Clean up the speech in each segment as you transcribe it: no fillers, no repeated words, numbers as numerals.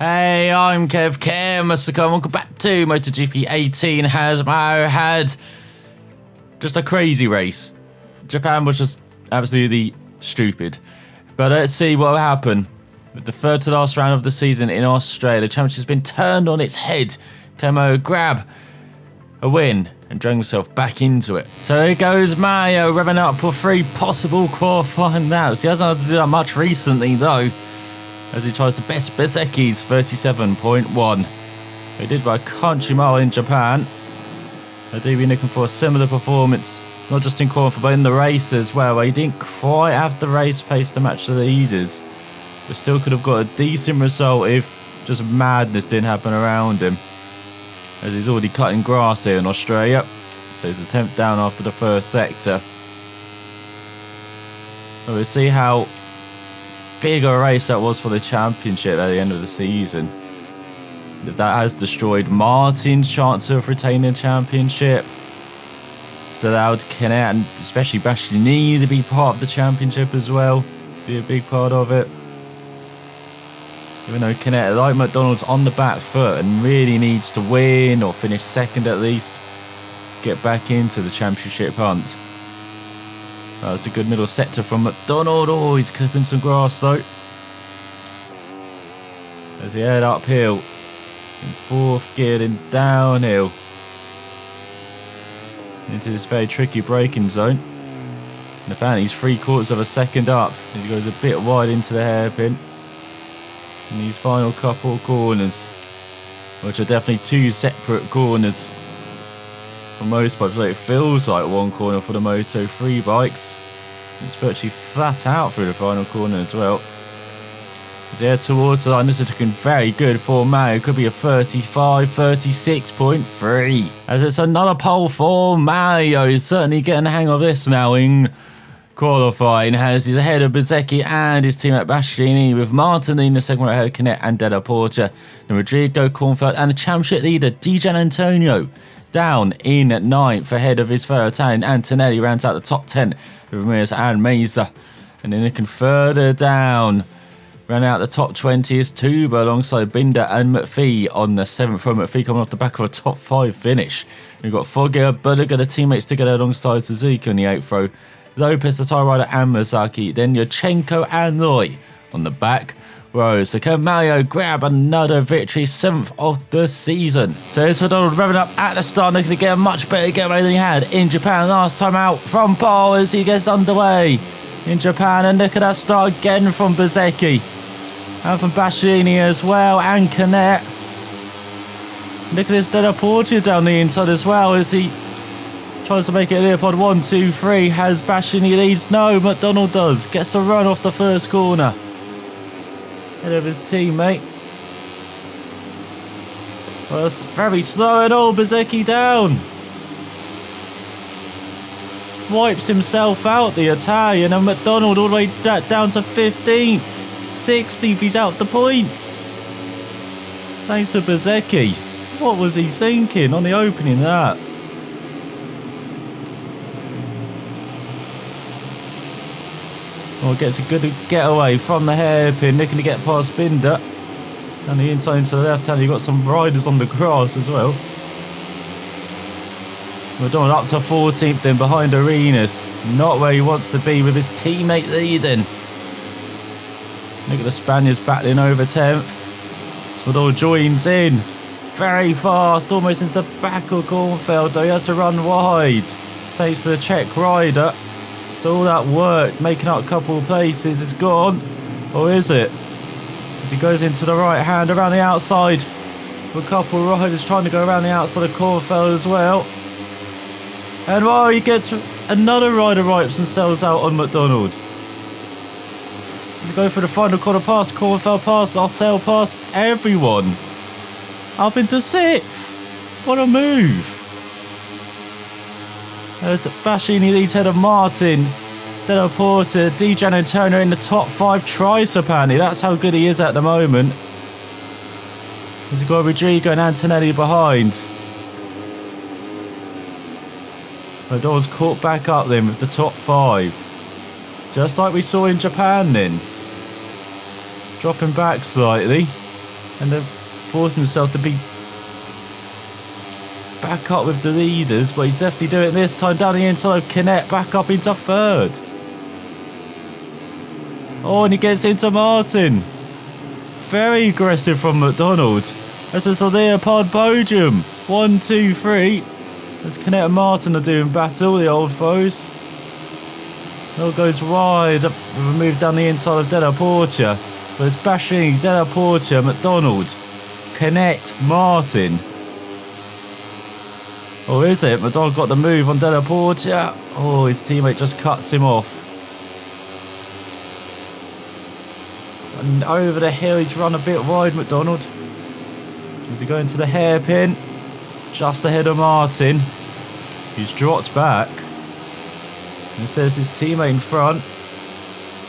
Hey, I'm Kev, Mr. Welcome back to MotoGP 18. Has Mao had just a crazy race. Japan was just absolutely stupid. But let's see what will happen. With the third to last round of the season in Australia, the championship has been turned on its head. Camo grab a win and drag himself back into it. So here goes Mayo revving up for 3 possible qualifying laps. He hasn't had to do that much recently though, as he tries to best Bezzecchi's 37.1. He did by a country mile in Japan. I do be looking for a similar performance, not just in qualifying but in the race as well, where he didn't quite have the race pace to match the leaders, but still could have got a decent result if just madness didn't happen around him, as he's already cutting grass here in Australia. So he's the 10th down after the first sector. But we'll see how big a race that was for the championship at the end of the season. If that has destroyed Martin's chance of retaining the championship, it's allowed Kennett and especially Bastianini to be part of the championship as well, be a big part of it. Even though Kennett, like McDonald's, on the back foot and really needs to win or finish second at least, get back into the championship hunt. That was a good middle sector from McDonald. Oh, he's clipping some grass though. As he head uphill in 4th gear, then downhill into this very tricky braking zone. And apparently he's 3/4 of a second up. He goes a bit wide into the hairpin in these final couple of corners, which are definitely 2 separate corners. For most bikes, it feels like one corner for the Moto3 bikes. It's virtually flat out through the final corner as well. As they head towards the line, this is looking very good for Mayo. Could be a 36.3. As it's another pole for Mayo. He's certainly getting the hang of this now in qualifying, as he's ahead of Bezzecchi and his teammate Bastianini, with Martin in the second ahead of Kennett and Della Porta. And Rodrigo Kornfeld and the championship leader Dijan Antonio down in 9th ahead of his fellow Italian Antonelli. Rounds out the top 10 with Ramirez and Meza. And then looking further down, round out the top 20 is Tuba alongside Binder and McPhee on the 7th row. McPhee coming off the back of a top 5 finish. We've got Fogger, Bulliger, the teammates together alongside Suzuki on the 8th row. Lopez, the tyre rider, and Masaki. Then Yurchenko and Loy on the back row. So can Mario grab another victory, 7th of the season? So here's McDonald revving up at the start, looking to get a much better getaway than he had in Japan last time out from pole as he gets underway in Japan. And look at that start again from Bezzecchi and from Bastianini as well, and Kennett. Look at this Della Porta down the inside as well as he tries to make it Leopold 1, 2, 3. Has Bastianini leads? No, McDonald does. Gets a run off the first corner ahead of his teammate. Well, it's very slow and all. Bezzecchi down. Wipes himself out, the Italian, and McDonald all the way down to 15th. 16th, he's out the points. Thanks to Bezzecchi. What was he thinking on the opening of that? Well, gets a good getaway from the hairpin, looking to get past Binder. And the inside into the left hand, you've got some riders on the grass as well. McDonald up to 14th then behind Arenas. Not where he wants to be with his teammate leading. Look at the Spaniards battling over 10th. McDonald joins in very fast, almost into the back of Kornfeld though. He has to run wide. Thanks to the Czech rider. So all that work, making up a couple of places, is gone. Or is it? As he goes into the right hand around the outside. A couple of riders trying to go around the outside of Kornfeld as well. And while he gets another rider wipes themselves out on McDonald. They go for the final corner pass. Kornfeld pass, Artel pass, everyone. Up into 6th. What a move. As Bastianini leads ahead of Martin, Della Porta, Dijan Antonio in the top 5 tries apparently. That's how good he is at the moment. He's got Rodrigo and Antonelli behind. McDonald's caught back up then with the top 5. Just like we saw in Japan then. Dropping back slightly. and then forcing himself to be back up with the leaders, but he's definitely doing it this time down the inside of Canet, back up into third. Oh, and he gets into Martin. Very aggressive from McDonald. As a near pod podium. 1, 2, 3. As Canet and Martin are doing battle, the old foes. Hill goes wide, removed down the inside of Della Porta. But it's bashing Della Porta, McDonald, Canet, Martin. Or is it? McDonald got the move on Della Porta. Oh, his teammate just cuts him off. And over the hill, he's run a bit wide, McDonald. As he going to the hairpin, just ahead of Martin. He's dropped back. And says his teammate in front.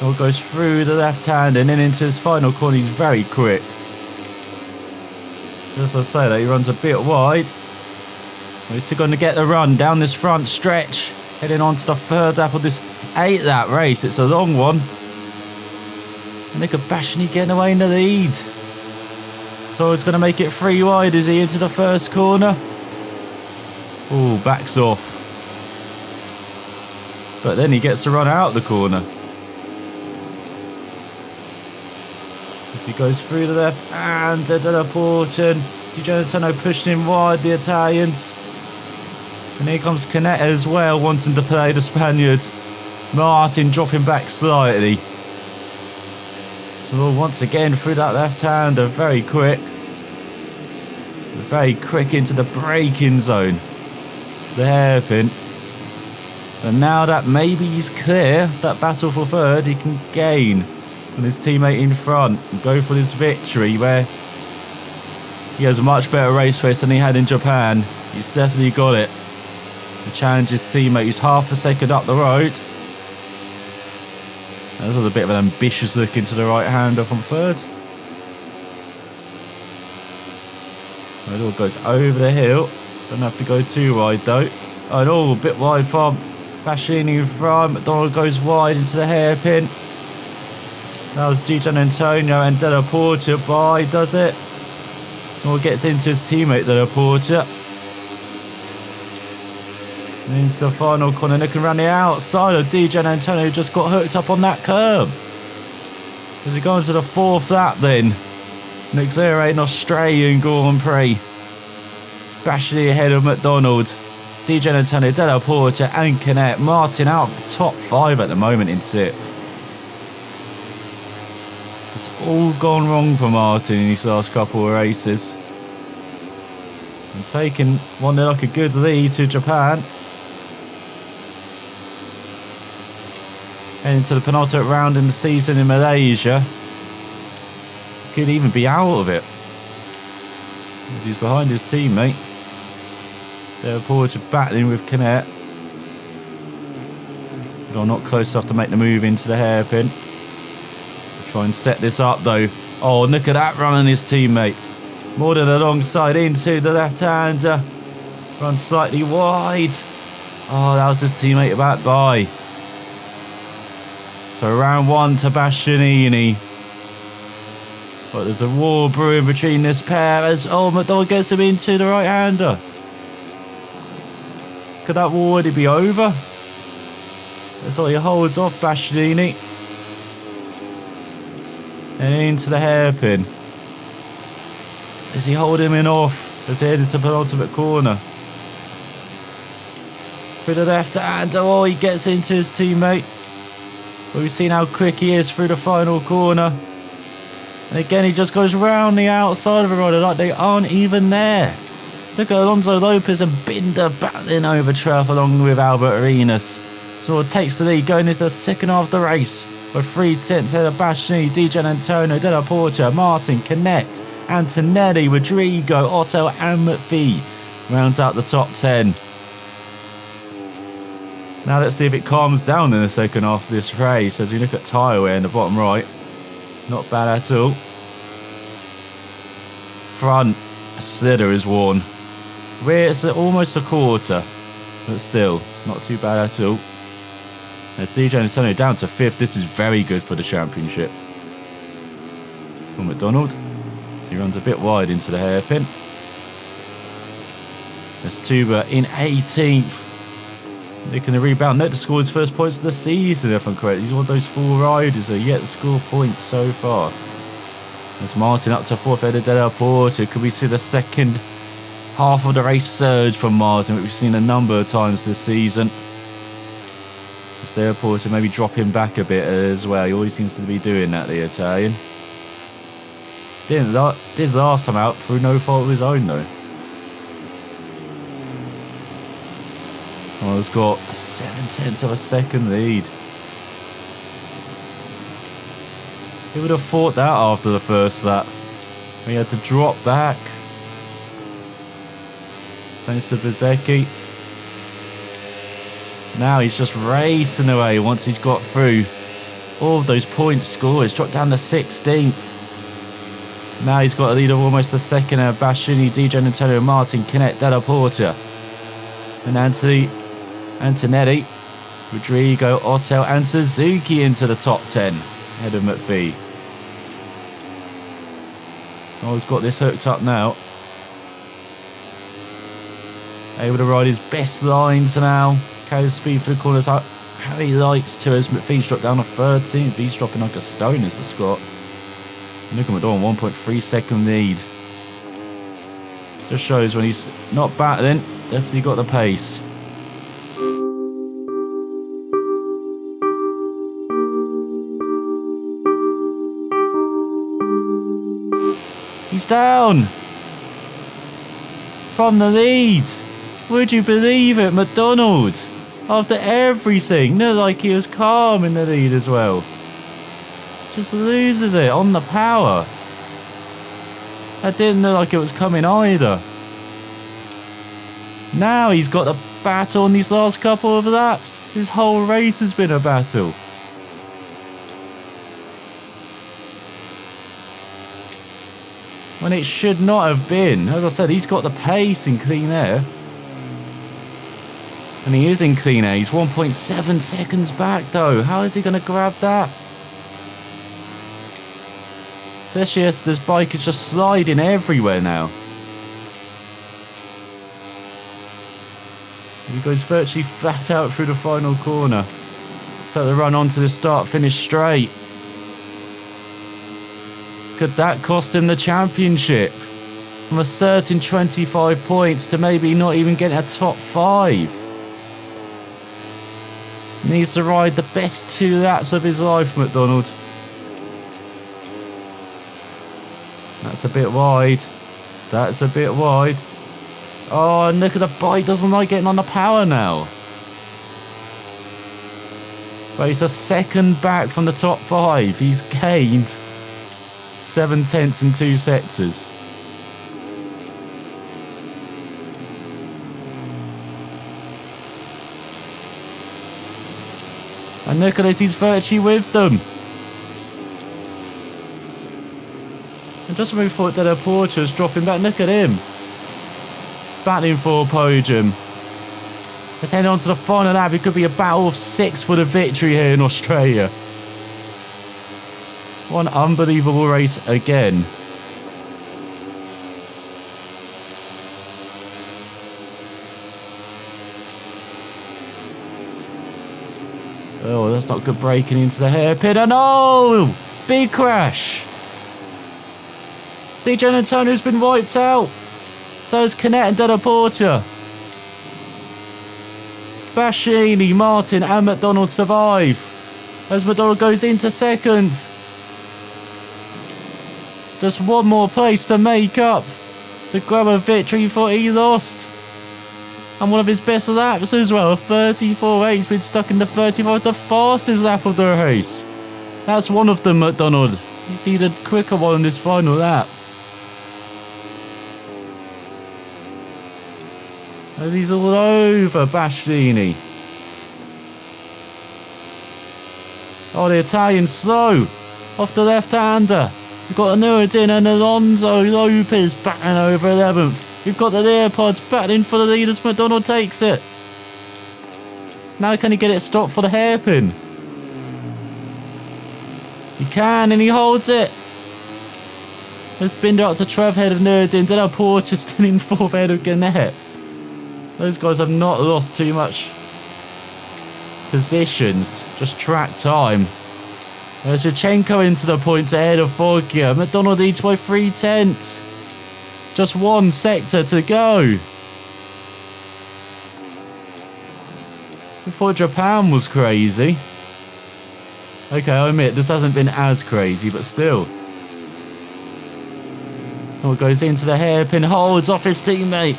Hill goes through the left hand and then into his final corner. He's very quick. Just as I say that, he runs a bit wide. He's still going to get the run down this front stretch. Heading on to the third lap of this 8-lap race. It's a long one. And look at Bashani getting away in the lead. So he's going to make it 3 wide. Is he into the first corner? Oh, backs off. But then he gets to run out the corner. As he goes through the left and to the Porton. Di Giannantonio pushing him wide, the Italians. And here comes Canet as well, wanting to play the Spaniard. Martin dropping back slightly. So once again through that left-hander, very quick. Very quick into the braking zone. The hairpin. And now that maybe he's clear, that battle for third, he can gain on his teammate in front and go for this victory where he has a much better race pace than he had in Japan. He's definitely got it. To challenge his teammate who's half a second up the road. This was a bit of an ambitious look into the right-hander from third. It all goes over the hill. Don't have to go too wide though. And all a bit wide from Bashini in front. McDonald goes wide into the hairpin. That was Di Giannantonio and Della Porta by, does it? So gets into his teammate Della Porta. And into the final corner, looking around the outside of Di Giannantonio, who just got hooked up on that curb. As he goes to the 4th lap then. An exhilarating Australian Grand Prix. Especially ahead of McDonald, Di Giannantonio, Della Porta and Canet. Martin out of the top 5 at the moment in SIP. It's all gone wrong for Martin in his last couple of races. And taking one like a good lead to Japan. And into the penultimate round in the season in Malaysia. Could even be out of it. He's behind his teammate. They're Porter battling with Canet. But not close enough to make the move into the hairpin. Try and set this up though. Oh, look at that run on his teammate. More than alongside into the left-hander. Run slightly wide. Oh, that was his teammate back by. So round 1 to Bastianini. But there's a war brewing between this pair as McDonald gets him into the right-hander. Could that war already be over? That's all he holds off Bastianini. And into the hairpin. Is he holding him off as he heads to the penultimate corner? Through the left-hander, he gets into his teammate. But we've seen how quick he is through the final corner. And again, he just goes round the outside of the rider like they aren't even there. Look at Alonso Lopez and Binder battling over turf along with Albert Arenas. So it takes the lead going into the second half of the race. With 3/10 ahead of Bastianini, Di Giannantonio, Della Porta, Martin, Canet, Antonelli, Rodrigo, Otto and McPhee. Rounds out the top 10. Now let's see if it calms down in the second half of this race as we look at tyre wear in the bottom right. Not bad at all. Front slither is worn. Rear it's almost a quarter, but still, it's not too bad at all. As Di Giannantonio down to 5th, this is very good for the championship. For McDonald. So he runs a bit wide into the hairpin. There's Tuba in 18th. Nicking the rebound. Net to score his first points of the season, if I'm correct. He's one of those 4 riders that are yet to score points so far. There's Martin up to 4th ahead of Della Porta. Could we see the second half of the race surge from Martin, which we've seen a number of times this season? As Della Porta maybe drop him back a bit as well. He always seems to be doing that, the Italian. Did last time out through no fault of his own, though. Someone's got a 7/10 of a second lead. He would have thought that after the first lap. He had to drop back. Thanks to Bezzecchi. Now he's just racing away once he's got through all of those points scored. He's dropped down to 16th. Now he's got a lead of almost a second of Bastianini, Di Giannantonio, Martin, Canet, Della Porta. And Antonetti, Rodrigo, Otto and Suzuki into the top 10 ahead of McPhee. Oh, he's got this hooked up now. Able to ride his best lines now. Carry the speed for the corners how he likes to as McPhee's dropped down to 13th. He's dropping like a stone as the Scot. Look at McDonald, 1.3 second lead. Just shows when he's not battling, definitely got the pace. He's down from the lead. Would you believe it? McDonald, after everything, looked like he was calm in the lead as well. Just loses it on the power. That didn't look like it was coming either. Now he's got a battle in these last couple of laps. His whole race has been a battle. When it should not have been. As I said, he's got the pace in clean air. And he is in clean air. He's 1.7 seconds back though. How is he going to grab that? Especially as this bike is just sliding everywhere now. He goes virtually flat out through the final corner. So the run onto the start-finish straight. Could that cost him the championship? From a certain 25 points to maybe not even getting a top 5. Needs to ride the best 2 laps of his life, McDonald. That's a bit wide. That's a bit wide. Oh, and look at the bike. Doesn't like getting on the power now. But he's a second back from the top 5. He's gained 7/10 in 2 sectors. And look at it, he's virtually with them. And just when we thought Della Porta was dropping back, look at him. Battling for a podium. Let's head on to the final lap. It could be a battle of 6 for the victory here in Australia. One unbelievable race again. Oh, that's not good braking into the hairpin. And oh! Big crash! Di Giannantonio's been wiped out. So has Canet and Della Porta. Bastianini, Martin and McDonald survive. As McDonald goes into second. Just one more place to make up. To grab a victory for he lost. And one of his best laps as well. 34.8. He's been stuck in the 35. The fastest lap of the race. That's one of them, McDonald. He needed a quicker one in this final lap. As he's all over Bastianini. Oh, the Italian slow. Off the left-hander. We've got Nuruddin and Alonso Lopez battling over 11th. We've got the Leopards battling for the lead as McDonald takes it. Now can he get it stopped for the hairpin? He can, and he holds it. There's Binder up to 12th ahead of Nuruddin. Dylan Porter still in 4th ahead of Gannett. Those guys have not lost too much positions, just track time. There's Yurchenko into the points ahead of Foggia. McDonald leads by 3/10. Just one sector to go. I thought Japan was crazy. Okay, I admit this hasn't been as crazy, but still. Someone goes into the hairpin, holds off his teammate.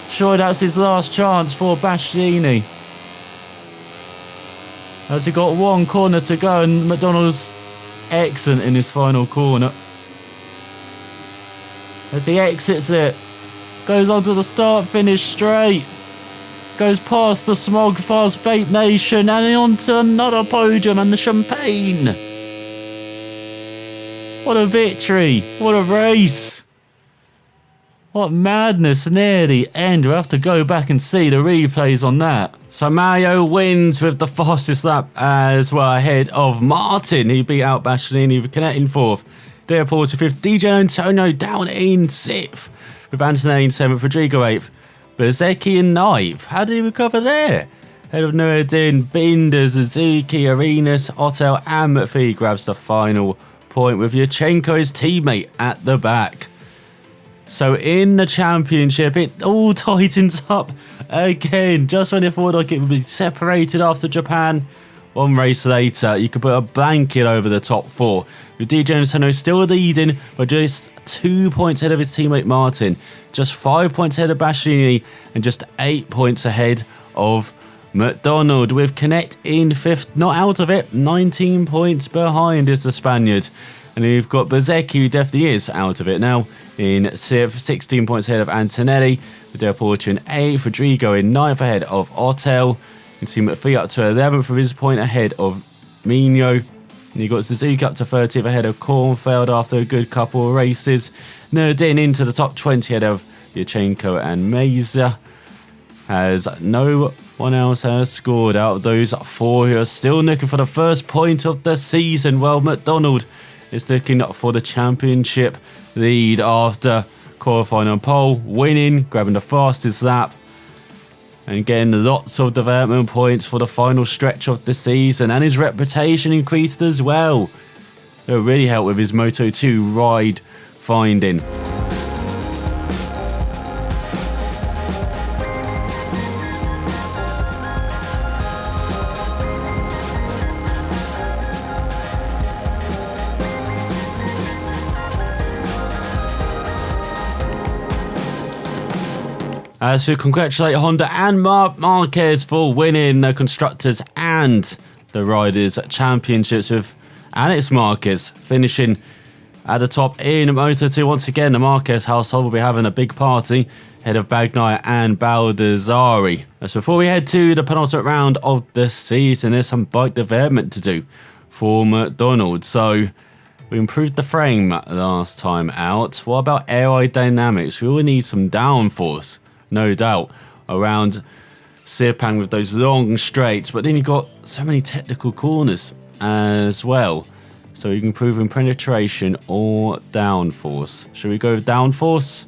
Sure, that's his last chance for Bastianini. As he got one corner to go, and McDonald's excellent in his final corner. As he exits it, goes onto the start-finish straight. Goes past the smog fast Vape Nation and onto another podium and the champagne. What a victory. What a race. What madness near the end. We'll have to go back and see the replays on that. So Mario wins with the fastest lap as well ahead of Martin. He beat out Bastianini with Canet in 4th. Dale Porter 5th. DJ Antonio down in 6th. With Antonelli in 7th. Rodrigo 8th. Bezzecchi in 9th. How did he recover there? Head of Nuruddin, Binder, Suzuki, Arenas, Ottel and McPhee grabs the final point with Yurchenko, his teammate, at the back. So in the championship, it all tightens up again. Just when you thought like it would be separated after Japan, one race later, you could put a blanket over the top 4. With DJ Antonio still leading by just 2 points ahead of his teammate Martin. Just 5 points ahead of Bastianini and just 8 points ahead of McDonald. With Canet in 5th, not out of it. 19 points behind is the Spaniard. And you've got Bezzecchi, who definitely is out of it now, in 6th, 16 points ahead of Antonelli. With Del Porter in 8th, Rodrigo in 9th ahead of Ottel. You can see McPhee up to 11th with his point ahead of Mino. And you've got Suzuki up to 30th ahead of Kornfeld after a good couple of races. Nuruddin into the top 20 ahead of Yurchenko and Meza. As no one else has scored out of those 4 who are still looking for the first point of the season. Well, McDonald is looking for the championship lead after qualifying on pole, winning, grabbing the fastest lap, and getting lots of development points for the final stretch of the season. And his reputation increased as well. It really helped with his Moto2 ride finding. As we congratulate Honda and Marc Marquez for winning the Constructors and the Riders Championships, with Alex Marquez finishing at the top in Moto2. Once again, the Marquez household will be having a big party ahead of Bagnaia and Baldassari. So before we head to the penultimate round of the season, there's some bike development to do for McDonald. So we improved the frame last time out. What about aerodynamics? We will need some downforce, no doubt, around Sepang with those long straights, but then you've got so many technical corners as well. So you can improve in penetration or downforce. Should we go with downforce?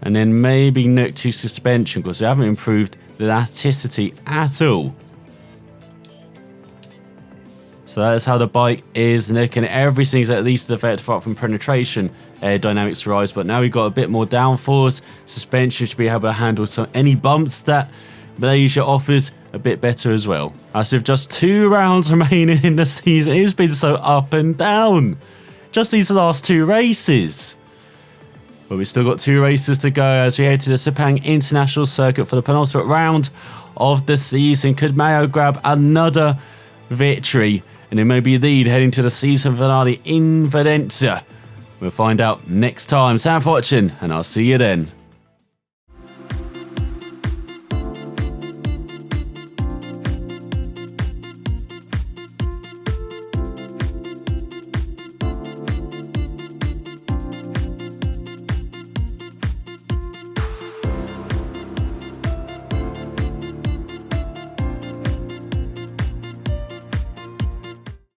And then maybe look to suspension, because we haven't improved the elasticity at all. So that's how the bike is looking. Everything's at least effective apart from penetration, aerodynamics rise, but now we've got a bit more downforce. Suspension should be able to handle any bumps that Malaysia offers a bit better as well. As with just 2 rounds remaining in the season, it's been so up and down. Just these last 2 races. But we've still got 2 races to go as we head to the Sepang International Circuit for the penultimate round of the season. Could Mayo grab another victory and then maybe lead heading to the season finale in Valencia? We'll find out next time. Thanks for watching, and I'll see you then.